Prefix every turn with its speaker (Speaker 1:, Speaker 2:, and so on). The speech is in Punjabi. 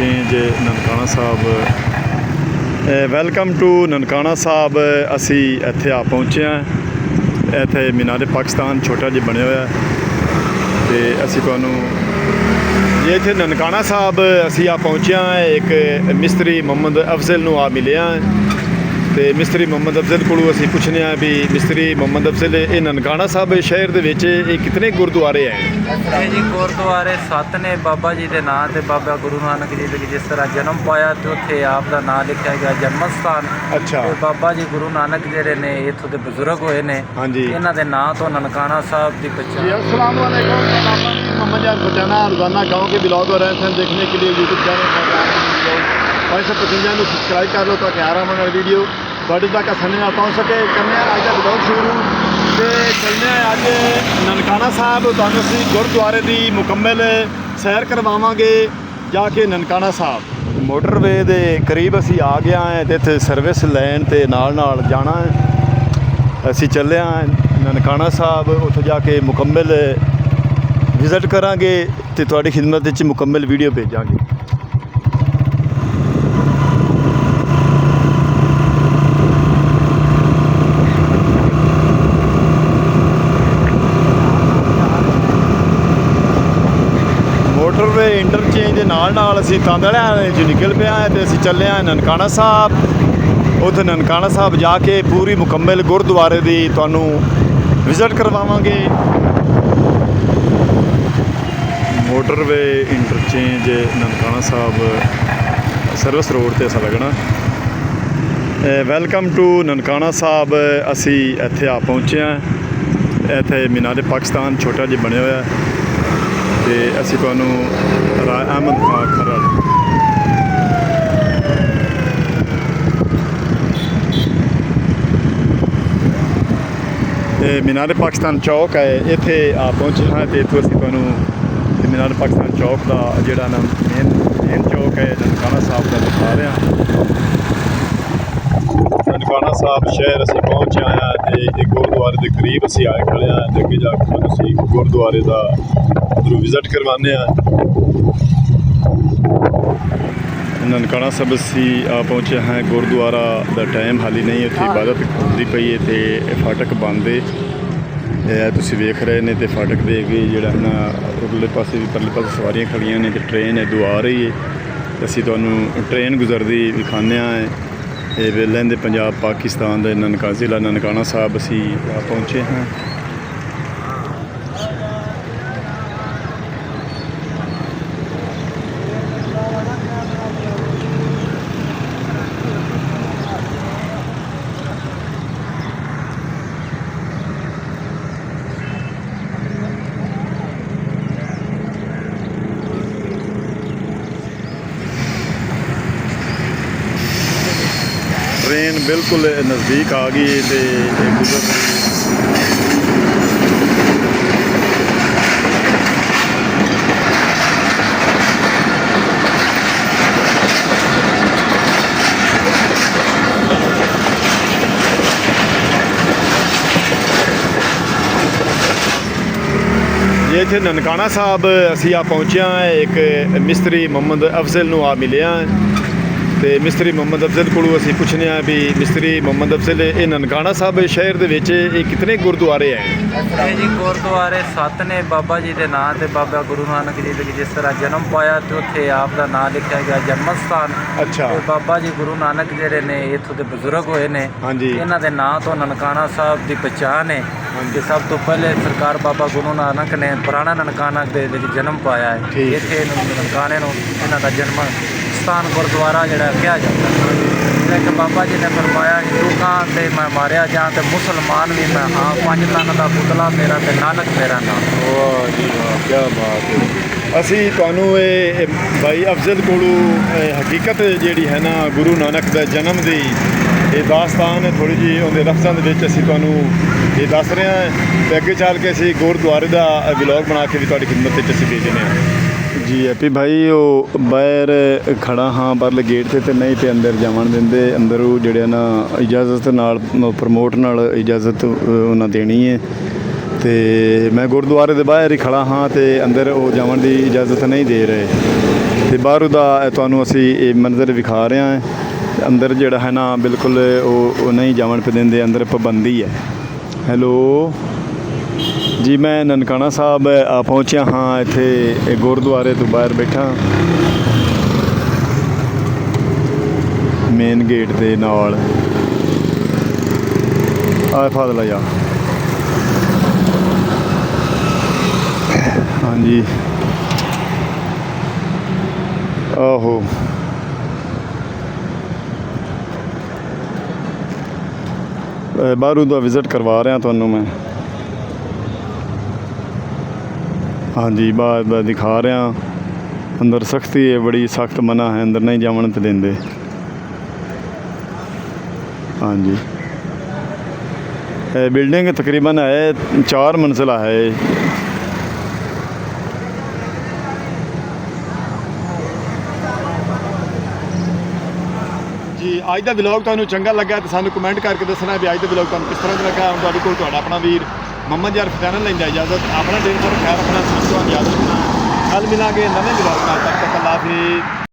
Speaker 1: Interchange Nankana Sahib. Welcome to Nankana Sahib. ਅਸੀਂ ਇੱਥੇ ਆ ਪਹੁੰਚੇ ਹਾਂ। ਇੱਥੇ ਮੀਨਾਰ ਪਾਕਿਸਤਾਨ ਛੋਟਾ ਜਿਹਾ ਬਣਿਆ ਹੋਇਆ ਅਤੇ ਅਸੀਂ ਤੁਹਾਨੂੰ ਇੱਥੇ ਨਨਕਾਣਾ ਸਾਹਿਬ ਅਸੀਂ ਆ ਪਹੁੰਚੇ ਹਾਂ। ਇੱਕ ਮਿਸਤਰੀ ਮੁਹੰਮਦ ਅਫਜ਼ਲ ਨੂੰ ਆ ਮਿਲਿਆ ਅਤੇ ਮਿਸਤਰੀ ਮੁਹੰਮਦ ਅਫਜ਼ਲ ਕੋਲੋਂ ਅਸੀਂ ਪੁੱਛਦੇ ਹਾਂ ਵੀ ਮਿਸਤਰੀ ਮੁਹੰਮਦ ਅਫਜ਼ਲ ਇਹ ਨਨਕਾਣਾ ਸਾਹਿਬ ਸ਼ਹਿਰ ਦੇ ਵਿੱਚ ਇਹ ਕਿਤਨੇ ਗੁਰਦੁਆਰੇ ਹੈ?
Speaker 2: ਇਹ ਜੀ ਗੁਰਦੁਆਰੇ 7 ਨੇ ਬਾਬਾ ਜੀ ਦੇ ਨਾਂ ਤੇ। ਬਾਬਾ ਗੁਰੂ ਨਾਨਕ ਜੀ ਦੇ ਜਿਸ ਤਰ੍ਹਾਂ ਜਨਮ ਪਾਇਆ ਤੇ ਉੱਥੇ ਆਪ ਦਾ ਨਾਂ ਲਿਖਿਆ ਗਿਆ ਜਨਮ ਸਥਾਨ।
Speaker 1: ਅੱਛਾ।
Speaker 2: ਤੇ ਬਾਬਾ ਜੀ ਗੁਰੂ ਨਾਨਕ ਜਿਹੜੇ ਨੇ ਇੱਥੋਂ ਦੇ ਬਜ਼ੁਰਗ ਹੋਏ ਨੇ।
Speaker 1: ਹਾਂਜੀ।
Speaker 2: ਇਹਨਾਂ ਦੇ ਨਾਂ ਤੋਂ ਨਨਕਾਣਾ ਸਾਹਿਬ ਦੀ ਪਛਾਣ।
Speaker 1: अस्सलाम वालेकुम। मोहम्मद जान बचाना रोज़ाना गाँव के ब्लॉग और हैं देखने के लिए यूट्यूब चैनल और सब पसंद को सब्सक्राइब कर लो ताकि आ रहा वीडियो थोड़े तक आसानी ਨਾਲ पहुँच सके। करने अज का ब्लॉग शुरू तो चलने अज ननकाना साहब। ਤੁਹਾਨੂੰ ਅਸੀਂ ਗੁਰਦੁਆਰੇ ਦੀ ਮੁਕੰਮਲ ਸੈਰ ਕਰਵਾਵਾਂਗੇ ਜਾ ਕੇ ਨਨਕਾਣਾ ਸਾਹਿਬ। ਮੋਟਰਵੇ ਦੇ ਕਰੀਬ ਅਸੀਂ ਆ ਗਏ ਹਾਂ ਤੇ ਇੱਥੇ ਸਰਵਿਸ ਲੈਣ ਤੇ ਨਾਲ ਜਾਣਾ ਹੈ। ਅਸੀਂ ਚੱਲੇ ਹਾਂ ਨਨਕਾਣਾ ਸਾਹਿਬ। ਉੱਥੇ ਜਾ ਕੇ ਮੁਕੰਮਲ ਵਿਜ਼ਿਟ ਕਰਾਂਗੇ ਤੇ ਤੁਹਾਡੀ ਖਿਦਮਤ ਵਿੱਚ ਮੁਕੰਮਲ ਵੀਡੀਓ ਭੇਜਾਂਗੇ। ਮੋਟਰਵੇ ਇੰਟਰਚੇਂਜ ਦੇ ਨਾਲ ਅਸੀਂ ਤਾਂਦੜਿਆਂ ਵਿੱਚ ਨਿਕਲ ਪਿਆ ਹੈ ਤੇ ਅਸੀਂ ਚੱਲੇ ਹਾਂ ਨਨਕਾਣਾ ਸਾਹਿਬ। ਉੱਥੇ ਨਨਕਾਣਾ ਸਾਹਿਬ ਜਾ ਕੇ ਪੂਰੀ ਮੁਕੰਮਲ ਗੁਰਦੁਆਰੇ ਦੀ ਤੁਹਾਨੂੰ ਵਿਜ਼ਿਟ ਕਰਵਾਵਾਂਗੇ। Motorway interchange Nankana Sahib service road ਤੇ ਅਸਾਂ ਲੱਗਣਾ। Welcome to Nankana Sahib. ਅਸੀਂ ਇੱਥੇ ਆ ਪਹੁੰਚੇ ਹਾਂ। ਇੱਥੇ ਮੀਨਾਰ ਪਾਕਿਸਤਾਨ ਛੋਟਾ ਜਿਹਾ ਬਣਿਆ ਹੋਇਆ ਅਤੇ ਅਸੀਂ ਤੁਹਾਨੂੰ ਰਾਏ ਅਹਿਮਦ ਖਾਂ ਖਰੜ ਅਤੇ ਮੀਨਾਰ ਪਾਕਿਸਤਾਨ ਚੌਕ ਹੈ ਇੱਥੇ ਆ ਪਹੁੰਚੇ ਹਾਂ ਅਤੇ ਇੱਥੋਂ ਅਸੀਂ ਤੁਹਾਨੂੰ ਮੀਨਾਰ ਪਾਕਿਸਤਾਨ ਚੌਕ ਦਾ ਜਿਹੜਾ ਨਾ ਮੇਨ ਚੌਕ ਹੈ ਨਨਕਾਣਾ ਸਾਹਿਬ ਦਾ ਦਿਖਾ ਰਹੇ ਹਾਂ। ਨਨਕਾਣਾ ਸਾਹਿਬ ਸ਼ਹਿਰ ਅਸੀਂ ਪਹੁੰਚ ਆਏ ਹਾਂ ਅਤੇ ਇਹ ਗੁਰਦੁਆਰੇ ਦੇ ਕਰੀਬ ਅਸੀਂ ਆਏ ਖੜ੍ਹੇ ਹਾਂ ਅਤੇ ਅੱਗੇ ਜਾ ਕੇ ਤੁਹਾਨੂੰ ਅਸੀਂ ਗੁਰਦੁਆਰੇ ਦਾ ਉੱਧਰੋਂ ਵਿਜ਼ਿਟ ਕਰਵਾਉਂਦੇ ਹਾਂ। ਨਨਕਾਣਾ ਸਾਹਿਬ ਅਸੀਂ ਆ ਪਹੁੰਚੇ ਹਾਂ। ਗੁਰਦੁਆਰਾ ਦਾ ਟਾਈਮ ਹਾਲੀ ਨਹੀਂ, ਉੱਥੇ ਇਬਾਦਤ ਹੁੰਦੀ ਪਈ ਹੈ ਅਤੇ ਫਾਟਕ ਬੰਦ ਹੈ। ਇਹ ਤੁਸੀਂ ਵੇਖ ਰਹੇ ਨੇ ਤੇ ਫਾਟਕ ਦੇ ਅੱਗੇ ਜਿਹੜਾ ਨਾ ਉਰਲੇ ਪਾਸੇ ਵੀ ਪਰਲੇ ਪਾਸੇ ਸਵਾਰੀਆਂ ਖੜੀਆਂ ਨੇ ਤੇ ਟ੍ਰੇਨ ਇੱਧਰੋਂ ਆ ਰਹੀ ਹੈ। ਅਸੀਂ ਤੁਹਾਨੂੰ ਟ੍ਰੇਨ ਗੁਜ਼ਰਦੀ ਵਿਖਾਉਂਦੇ ਹਾਂ। ਇਹ ਲਹਿੰਦੇ ਪੰਜਾਬ ਪਾਕਿਸਤਾਨ ਦੇ ਜ਼ਿਲ੍ਹਾ ਨਨਕਾਣਾ ਸਾਹਿਬ ਅਸੀਂ ਆ ਪਹੁੰਚੇ ਹਾਂ। ट्रेन बिल्कुल नज़दीक आ गई तो गुजर ये इत्थे ननकाना साहब असी आ पहुँचे हाँ। एक मिस्त्री मुहम्मद अफजल नूं आ मिले ਤੇ ਮਿਸਤਰੀ ਮੁਹੰਮਦ ਅਫਜ਼ਲ ਕੋਲੋਂ ਅਸੀਂ ਪੁੱਛਦੇ ਹਾਂ ਵੀ ਮਿਸਤਰੀ ਮੁਹੰਮਦ ਅਫਜ਼ਲ ਇਹ ਨਨਕਾਣਾ ਸਾਹਿਬ ਸ਼ਹਿਰ ਦੇ ਵਿੱਚ ਇਹ ਕਿਤਨੇ ਗੁਰਦੁਆਰੇ ਹੈ?
Speaker 2: ਇਹ ਜੀ ਗੁਰਦੁਆਰੇ 7 ਨੇ ਬਾਬਾ ਜੀ ਦੇ ਨਾਂ ਤੇ। ਬਾਬਾ ਗੁਰੂ ਨਾਨਕ ਜੀ ਦੇ ਜਿਸ ਤਰ੍ਹਾਂ ਜਨਮ ਪਾਇਆ ਤੇ ਉੱਥੇ ਆਪ ਦਾ ਨਾਂ ਲਿਖਿਆ ਗਿਆ ਜਨਮ ਸਥਾਨ।
Speaker 1: ਅੱਛਾ।
Speaker 2: ਤੇ ਬਾਬਾ ਜੀ ਗੁਰੂ ਨਾਨਕ ਜਿਹੜੇ ਨੇ ਇੱਥੋਂ ਦੇ ਬਜ਼ੁਰਗ ਹੋਏ ਨੇ।
Speaker 1: ਹਾਂਜੀ।
Speaker 2: ਇਹਨਾਂ ਦੇ ਨਾਂ ਤੋਂ ਨਨਕਾਣਾ ਸਾਹਿਬ ਦੀ ਪਛਾਣ ਹੈ ਕਿ ਸਭ ਤੋਂ ਪਹਿਲੇ ਸਰਕਾਰ ਬਾਬਾ ਗੁਰੂ ਨਾਨਕ ਨੇ ਪੁਰਾਣਾ ਨਨਕਾਣਾ ਦੇ ਵਿੱਚ ਜਨਮ ਪਾਇਆ ਹੈ। ਇੱਥੇ ਨਨਕਾਣੇ ਨੂੰ ਇਹਨਾਂ ਦਾ ਜਨਮ ਸਥਾਨ ਗੁਰਦੁਆਰਾ ਜਿਹੜਾ ਕਿਹਾ ਜਾਂਦਾ ਹੈ। ਇੱਕ ਬਾਬਾ ਜੀ ਨੇ ਫਰਮਾਇਆ ਹਿੰਦੂ ਖਾਂ ਤੇ ਮੈਂ ਮਾਰਿਆ ਜਾਂ ਤੇ ਮੁਸਲਮਾਨ ਵੀ ਮੈਂ ਹਾਂ। 5 ਤਨ ਦਾ ਪੁਤਲਾ ਮੇਰਾ ਤੇ ਨਾਨਕ ਮੇਰਾ ਨਾਮ।
Speaker 1: ਵਾਹ ਜੀ ਵਾਹ, ਕੀ ਬਾਤ ਹੈ। ਅਸੀਂ ਤੁਹਾਨੂੰ ਇਹ ਭਾਈ ਅਫਜ਼ਲ ਕੋਲੋਂ ਹਕੀਕਤ ਜਿਹੜੀ ਹੈ ਨਾ ਗੁਰੂ ਨਾਨਕ ਦੇ ਜਨਮ ਦੀ ਇਹ ਦਾਸਤਾਨ ਥੋੜ੍ਹੀ ਜਿਹੀ ਉਹਦੇ ਲਫ਼ਜ਼ਾਂ ਦੇ ਵਿੱਚ ਅਸੀਂ ਤੁਹਾਨੂੰ ਇਹ ਦੱਸ ਰਹੇ ਹਾਂ ਅਤੇ ਅੱਗੇ ਚੱਲ ਕੇ ਅਸੀਂ ਗੁਰਦੁਆਰੇ ਦਾ ਵਲੌਗ ਬਣਾ ਕੇ ਵੀ ਤੁਹਾਡੀ ਖਿਦਮਤ ਵਿੱਚ ਅਸੀਂ ਭੇਜਦੇ ਹਾਂ। ਜੀ ਹੈਪੀ ਭਾਈ ਉਹ ਬਾਹਰ ਖੜਾ ਹਾਂ ਪਰਲੇ ਗੇਟ ਤੇ ਨਹੀਂ ਤੇ ਅੰਦਰ ਜਾਵਣ ਦਿੰਦੇ। ਅੰਦਰੋਂ ਜਿਹੜੇ ਨਾ ਇਜਾਜ਼ਤ ਨਾਲ ਪ੍ਰਮੋਟ ਨਾਲ ਇਜਾਜ਼ਤ ਉਹਨਾਂ ਦੇਣੀ ਹੈ ਤੇ ਮੈਂ ਗੁਰਦੁਆਰੇ ਦੇ ਬਾਹਰ ਹੀ ਖੜਾ ਹਾਂ ਤੇ ਅੰਦਰ ਉਹ ਜਾਵਣ ਦੀ ਇਜਾਜ਼ਤ ਨਹੀਂ ਦੇ ਰਹੇ। ਤੇ ਬਾਹਰੋਂ ਦਾ ਤੁਹਾਨੂੰ ਅਸੀਂ ਇਹ ਮੰਜ਼ਰ ਵਿਖਾ ਰਹੇ ਹਾਂ। ਅੰਦਰ ਜਿਹੜਾ ਹੈ ਨਾ ਬਿਲਕੁਲ ਉਹ ਨਹੀਂ ਜਾਵਣ ਪ ਦਿੰਦੇ, ਅੰਦਰ ਪਾਬੰਦੀ ਹੈ। ਹੈਲੋ ਜੀ, ਮੈਂ ਨਨਕਾਣਾ ਸਾਹਿਬ ਪਹੁੰਚਿਆ ਹਾਂ। ਇੱਥੇ ਗੁਰਦੁਆਰੇ ਤੋਂ ਬਾਹਰ ਬੈਠਾ, ਮੇਨ ਗੇਟ ਦੇ ਨਾਲ। ਆ ਫਾਜ਼ਲਾ ਜਾ, ਹਾਂਜੀ ਆਹੋ ਬਾਹਰੋਂ ਦਾ ਵਿਜ਼ਿਟ ਕਰਵਾ ਰਿਹਾ ਤੁਹਾਨੂੰ ਮੈਂ। ਹਾਂਜੀ ਬਾਹਰ ਦਿਖਾ ਰਿਹਾ। ਅੰਦਰ ਸਖਤੀ ਹੈ, ਬੜੀ ਸਖਤ ਮਨਾ ਹੈ, ਅੰਦਰ ਨਹੀਂ ਜਾਵਣ ਤੇ ਦਿੰਦੇ। ਹਾਂਜੀ बिल्डिंग तकरीबन है 4 मंजिला है। जी अज का व्लॉग तुहानू चंगा लगा तो सानू कमेंट करके दसना भी अज का व्लॉग तुहानू किस तरह लगा। हम तुहाडे कोल तुहाडा अपना वीर मोहम्मद यार फतैन लैंदा इजाजत। अपना दिन भर खैर, अपना इजाजत। कल मिलांगे नवे व्लॉग नाल, तब तक अल्लाह हाफिज़।